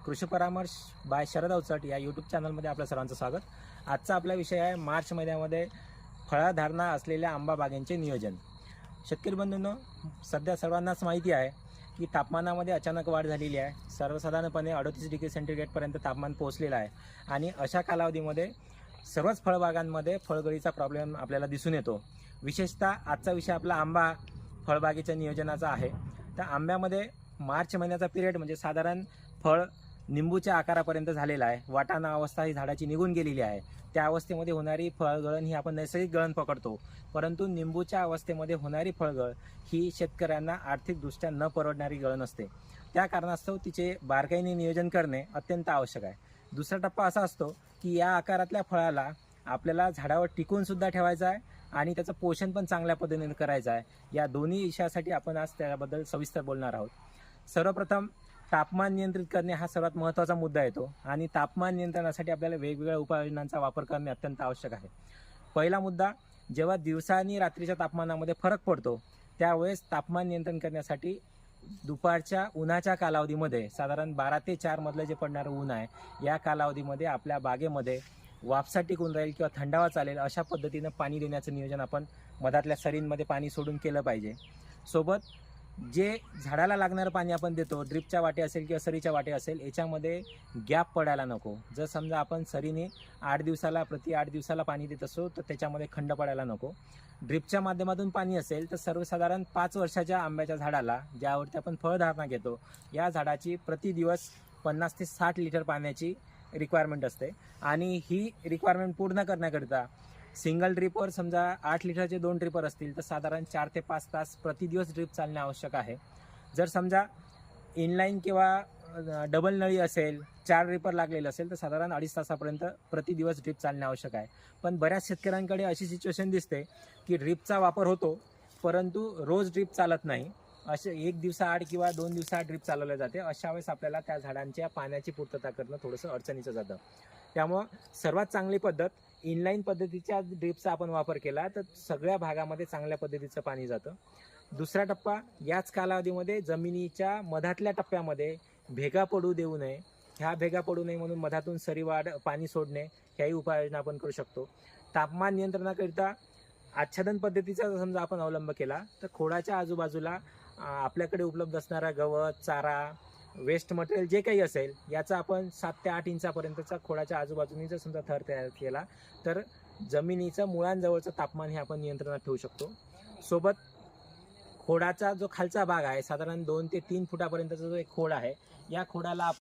कृषी परामर्श बाय शरद अवचट या यूट्यूब चॅनलमध्ये आपल्या सर्वांचं स्वागत. आजचा आपला विषय आहे मार्च महिन्यामध्ये फळधारणा असलेल्या आंबा बागांचे नियोजन. शेतकरी बंधूंनो, सध्या सर्वांनाच माहिती आहे की तापमानामध्ये अचानक वाढ झालेली आहे. सर्वसाधारणपणे 38 डिग्री सेंटीग्रेडपर्यंत तापमान पोहोचलेलं आहे आणि अशा कालावधीमध्ये सर्वच फळबागांमध्ये फळगळीचा प्रॉब्लेम आपल्याला दिसून येतो. विशेषतः आजचा विषय आपला आंबा फळबागेच्या नियोजनाचा आहे. तर आंब्यामध्ये मार्च महिन्याचा पिरियड म्हणजे साधारण फळ निंबूच्या आकारापर्यंत झालेला आहे. वाटाणा अवस्था ही झाडाची निघून गेलेली आहे. त्या अवस्थेमध्ये होणारी फळगळण ही आपण नैसर्गिक गळण पकडतो, परंतु निंबूच्या अवस्थेमध्ये होणारी फळगळ ही शेतकऱ्यांना आर्थिकदृष्ट्या न परवडणारी गळण असते. त्या कारणास्तव तिचे बारकाईने नियोजन करणे अत्यंत आवश्यक आहे. दुसरा टप्पा असा असतो की या आकारातल्या फळाला आपल्याला झाडावर टिकून सुद्धा ठेवायचं आहे आणि त्याचं पोषण पण चांगल्या पद्धतीने करायचं आहे. या दोन्ही विषयासाठी आपण आज त्याबद्दल सविस्तर बोलणार आहोत. सर्वप्रथम तापमान नियंत्रित करणे हा सर्वात महत्त्वाचा मुद्दा येतो आणि तापमान नियंत्रणासाठी आपल्याला वेगवेगळ्या उपाययोजनांचा वापर करणे अत्यंत आवश्यक आहे. पहिला मुद्दा, जेव्हा दिवसा आणि रात्रीच्या तापमानामध्ये फरक पडतो त्यावेळेस तापमान नियंत्रण करण्यासाठी दुपारच्या उन्हाच्या कालावधीमध्ये साधारण 12 ते 4 मधलं जे पडणारं ऊन आहे, या कालावधीमध्ये आपल्या बागेमध्ये वापसा टिकून राहील किंवा थंडावा चालेल अशा पद्धतीनं पाणी देण्याचं नियोजन आपण मधातल्या सरींमध्ये पाणी सोडून केलं पाहिजे. सोबत जे झाडाला लागणारं पाणी आपण देतो, ड्रिपच्या वाटे असेल किंवा सरीच्या वाटे असेल, याच्यामध्ये गॅप पडायला नको. जर समजा आपण सरीने 8 दिवसाला पाणी देत असो तर त्याच्यामध्ये खंड पडायला नको. ड्रिपच्या माध्यमातून पाणी असेल तर सर्वसाधारण 5 वर्षाच्या आंब्याच्या झाडाला, ज्यावरती आपण फळधारणा घेतो, या झाडाची प्रतिदिवस 50 ते 60 लिटर पाण्याची रिक्वायरमेंट असते आणि ही रिक्वायरमेंट पूर्ण करण्याकरिता सिंगल ड्रिपवर समजा 8 लिटरचे 2 ड्रिपर असतील तर साधारण 4 ते 5 तास प्रतिदिवस ड्रिप चालणे आवश्यक आहे. जर समजा इनलाईन किंवा डबल नळी असेल, 4 ड्रिपर लागलेलं असेल तर साधारण 2.5 तासापर्यंत प्रतिदिवस ड्रिप चालणे आवश्यक आहे. पण बऱ्याच शेतकऱ्यांकडे अशी सिच्युएशन दिसते की ड्रिपचा वापर होतो परंतु रोज ड्रिप चालत नाही. असे 1 दिवसाआड किंवा 2 दिवसाआड ड्रिप चालवले जाते. अशा वेळेस आपल्याला त्या झाडांच्या पाण्याची पूर्तता करणं थोडंसं अडचणीचं जातं. त्यामुळं सर्वात चांगली पद्धत इनलाईन पद्धतीच्या ड्रिपचा आपण वापर केला तर सगळ्या भागामध्ये चांगल्या पद्धतीचं पाणी जातं. दुसरा टप्पा, याच कालावधीमध्ये जमिनीच्या मधातल्या टप्प्यामध्ये भेगा पडू देऊ नये. ह्या भेगा पडू नये म्हणून मधातून सरीवाढ पाणी सोडणे, ह्याही उपाययोजना आपण करू शकतो. तापमान नियंत्रणाकरिता आच्छादन पद्धतीचा समजा आपण अवलंब केला तर खोडाच्या आजूबाजूला आपल्याकडे उपलब्ध असणारा गवत, चारा, वेस्ट मटेरियल जे काही असेल याचा आपण 7 ते 8 इंचापर्यंतचा खोडाच्या आजूबाजूनी जर समजा थर तयार केला तर जमिनीचं मुळांजवळचं तापमान हे आपण नियंत्रणात ठेवू शकतो. सोबत खोडाचा जो खालचा भाग आहे, साधारण 2 ते 3 फुटापर्यंतचा जो एक खोड आहे, या खोडाला